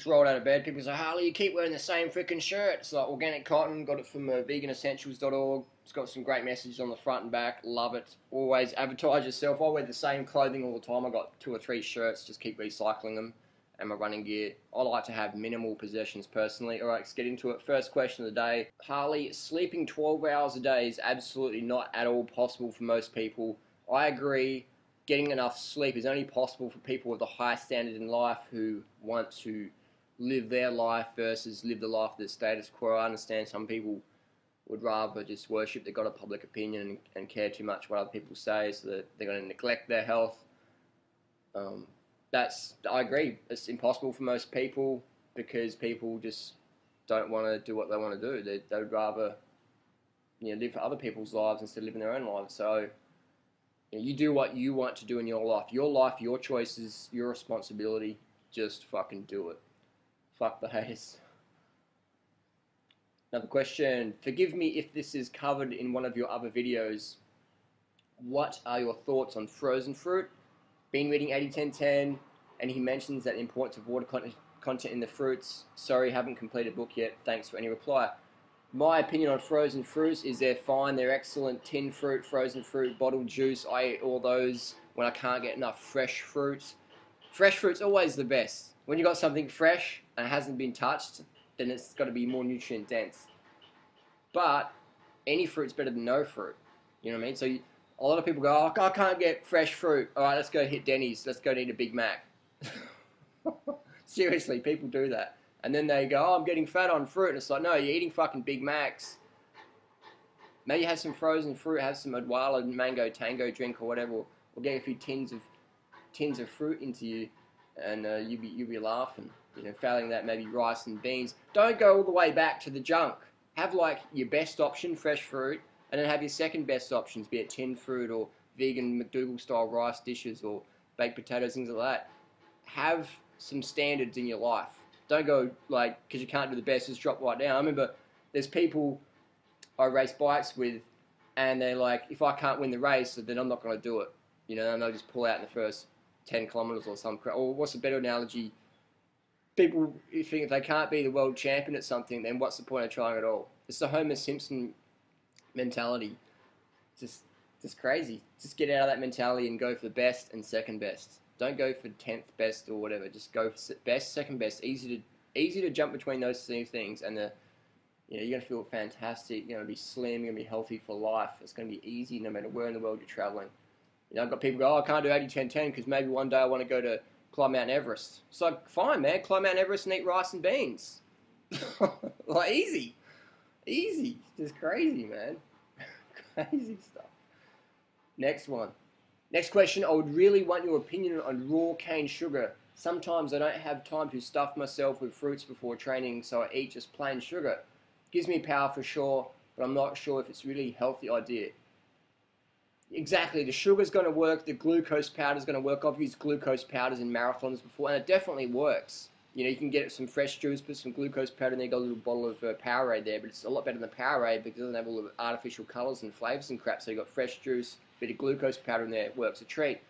just rolled out of bed. People say, Harley, you keep wearing the same freaking shirt. It's like organic cotton. Got it from veganessentials.org. It's got some great messages on the front and back. Love it. Always advertise yourself. I wear the same clothing all the time. I got 2 or 3 shirts. Just keep recycling them. And my running gear. I like to have minimal possessions personally. Alright, let's get into it. First question of the day. Harley, sleeping 12 hours a day is absolutely not at all possible for most people. I agree. Getting enough sleep is only possible for people with a high standard in life who want to live their life versus live the life of the status quo. I understand some people would rather just worship the god of public opinion and care too much what other people say, so that they're going to neglect their health. I agree. It's impossible for most people because people just don't want to do what they want to do. They'd rather live for other people's lives instead of living their own lives. So you do what you want to do in your life. Your life, your choices, your responsibility. Just fucking do it. Fuck the haters. Another question. Forgive me if this is covered in one of your other videos. What are your thoughts on frozen fruit? Been reading 80-10-10, and he mentions that the importance of water content in the fruits. Sorry, haven't completed book yet. Thanks for any reply. My opinion on frozen fruits is they're fine. They're excellent. Tin fruit, frozen fruit, bottled juice. I eat all those when I can't get enough fresh fruit. Fresh fruit's always the best. When you got something fresh and it hasn't been touched, then it's got to be more nutrient dense. But any fruit's better than no fruit. You know what I mean? So a lot of people go, oh, I can't get fresh fruit. All right, let's go hit Denny's. Let's go eat a Big Mac. Seriously, people do that. And then they go, oh, I'm getting fat on fruit. And it's like, no, you're eating fucking Big Macs. Maybe have some frozen fruit, have some Odwalla mango tango drink or whatever. Or get a few tins of fruit into you, and you'll be laughing. Failing that, maybe rice and beans. Don't go all the way back to the junk. Have like your best option, fresh fruit, and then have your second best options, be it tin fruit or vegan McDougall style rice dishes or baked potatoes, things like that. Have some standards in your life. Don't go like, because you can't do the best, just drop right down. I remember there's people I race bikes with, and they're like, if I can't win the race, then I'm not going to do it. And they'll just pull out in the first 10 kilometers or something. Or what's a better analogy? People think if they can't be the world champion at something, then what's the point of trying at all? It's the Homer Simpson mentality. Just crazy. Just get out of that mentality and go for the best and second best. Don't go for 10th best or whatever. Just go for best, second best. Easy to jump between those two things, and you're gonna feel fantastic. You're gonna be slim. You're gonna be healthy for life. It's gonna be easy no matter where in the world you're traveling. I've got people go, oh, I can't do 80-10-10 because maybe one day I want to go to climb Mount Everest. It's like, fine, man, climb Mount Everest and eat rice and beans. Like, easy. Easy. Just crazy, man. Crazy stuff. Next one. Next question. I would really want your opinion on raw cane sugar. Sometimes I don't have time to stuff myself with fruits before training, so I eat just plain sugar. Gives me power for sure, but I'm not sure if it's really a healthy idea. Exactly, the sugar's going to work, the glucose powder's going to work. I've used glucose powders in marathons before, and it definitely works. You can get some fresh juice, put some glucose powder, and then you got a little bottle of Powerade there, but it's a lot better than Powerade because it doesn't have all the artificial colours and flavours and crap, so you got fresh juice, bit of glucose powder in there, it works a treat.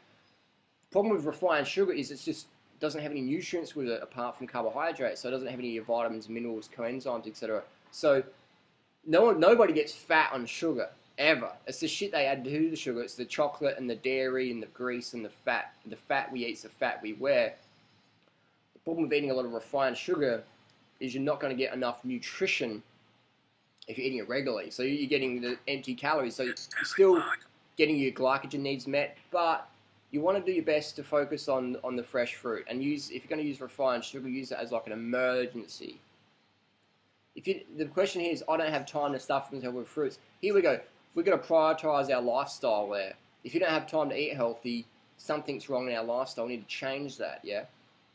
The problem with refined sugar is it just doesn't have any nutrients with it apart from carbohydrates, so it doesn't have any vitamins, minerals, coenzymes, etc. So nobody gets fat on sugar. Ever. It's the shit they add to the sugar. It's the chocolate and the dairy and the grease and the fat. The fat we eat is the fat we wear. The problem with eating a lot of refined sugar is you're not going to get enough nutrition if you're eating it regularly. So you're getting the empty calories. So you're still getting your glycogen needs met, but you want to do your best to focus on the fresh fruit. And if you're going to use refined sugar, use it as like an emergency. The question here is, I don't have time to stuff myself with fruits. Here we go. We've got to prioritise our lifestyle there. If you don't have time to eat healthy, something's wrong in our lifestyle. We need to change that, yeah?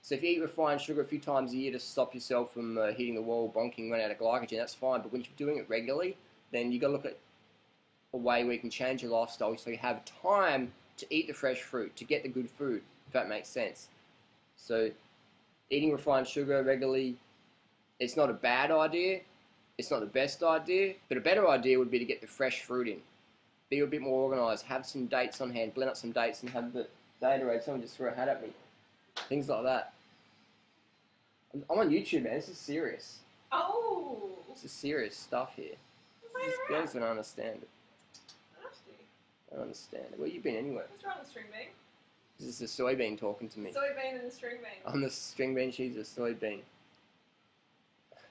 So if you eat refined sugar a few times a year to stop yourself from hitting the wall, bonking, running out of glycogen, that's fine. But when you're doing it regularly, then you've got to look at a way where you can change your lifestyle so you have time to eat the fresh fruit, to get the good food, if that makes sense. So eating refined sugar regularly, it's not a bad idea. It's not the best idea, but a better idea would be to get the fresh fruit in. Be a bit more organised, have some dates on hand, blend up some dates and have the Gatorade. Someone just threw a hat at me. Things like that. I'm on YouTube, man. This is serious. Oh. This is serious stuff here. Wait These around. girls don't understand it. Nasty. I don't understand it. Where you been anyway? What's wrong with string bean? This is the soybean talking to me. Soybean and the string bean. I'm the string bean, she's a soybean.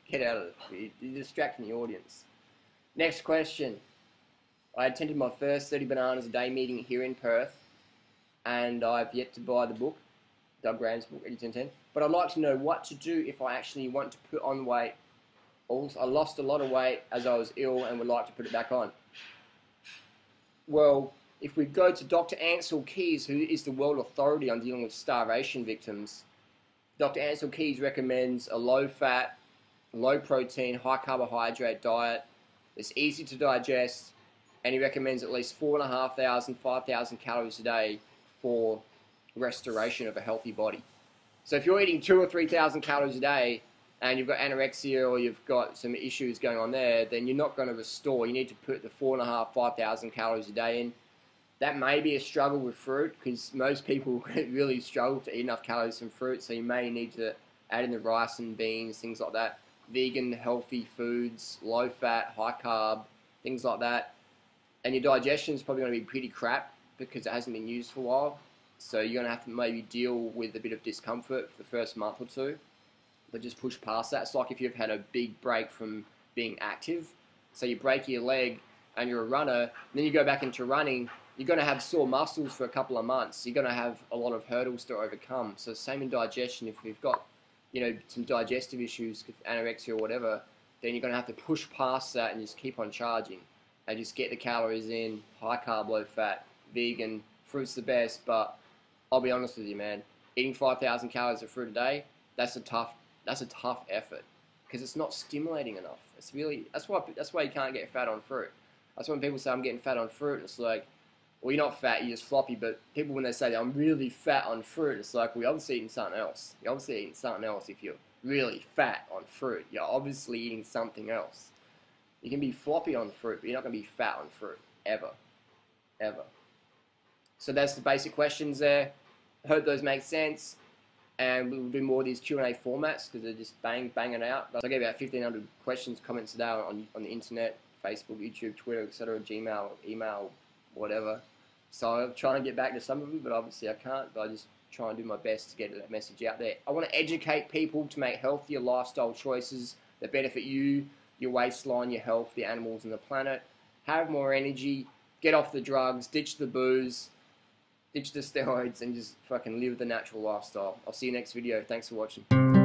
Get out of it. You're distracting the audience. Next question. I attended my first 30 Bananas a Day meeting here in Perth, and I've yet to buy the book, Doug Graham's book, 80-10-10. But I'd like to know what to do if I actually want to put on weight. Also, I lost a lot of weight as I was ill and would like to put it back on. Well, if we go to Dr. Ansel Keys, who is the world authority on dealing with starvation victims, Dr. Ansel Keys recommends a low-fat, low-protein, high-carbohydrate diet that's easy to digest, and he recommends at least 4,500, 5,000 calories a day for restoration of a healthy body. So if you're eating 2,000 or 3,000 calories a day, and you've got anorexia or you've got some issues going on there, then you're not going to restore. You need to put the 4,500, 5,000 calories a day in. That may be a struggle with fruit because most people really struggle to eat enough calories from fruit, so you may need to add in the rice and beans, things like that. Vegan, healthy foods, low fat, high carb, things like that. And your digestion is probably going to be pretty crap because it hasn't been used for a while. So you're going to have to maybe deal with a bit of discomfort for the first month or two. But just push past that. It's like if you've had a big break from being active. So you break your leg and you're a runner, and then you go back into running, you're going to have sore muscles for a couple of months. You're going to have a lot of hurdles to overcome. So same in digestion. If you've got, some digestive issues, anorexia or whatever, then you're going to have to push past that and just keep on charging. And just get the calories in, high carb, low fat, vegan, fruit's the best, but I'll be honest with you, man. Eating 5,000 calories of fruit a day, that's a tough effort because it's not stimulating enough. That's why you can't get fat on fruit. That's when people say I'm getting fat on fruit, and it's like, well, you're not fat, you're just floppy. But people, when they say that I'm really fat on fruit, it's like, well, you're obviously eating something else. You're obviously eating something else if you're really fat on fruit. You're obviously eating something else. You can be floppy on fruit, but you're not going to be fat on fruit ever, ever. So that's the basic questions there. I hope those make sense. And we'll do more of these Q&A formats because they're just banging out. So I gave about 1,500 questions, comments today on the internet, Facebook, YouTube, Twitter, etc., Gmail, email, whatever. So I'm trying to get back to some of them, but obviously I can't. But I just try and do my best to get that message out there. I want to educate people to make healthier lifestyle choices that benefit you, your waistline, your health, the animals, and the planet. Have more energy, get off the drugs, ditch the booze, ditch the steroids, and just fucking live the natural lifestyle. I'll see you next video. Thanks for watching.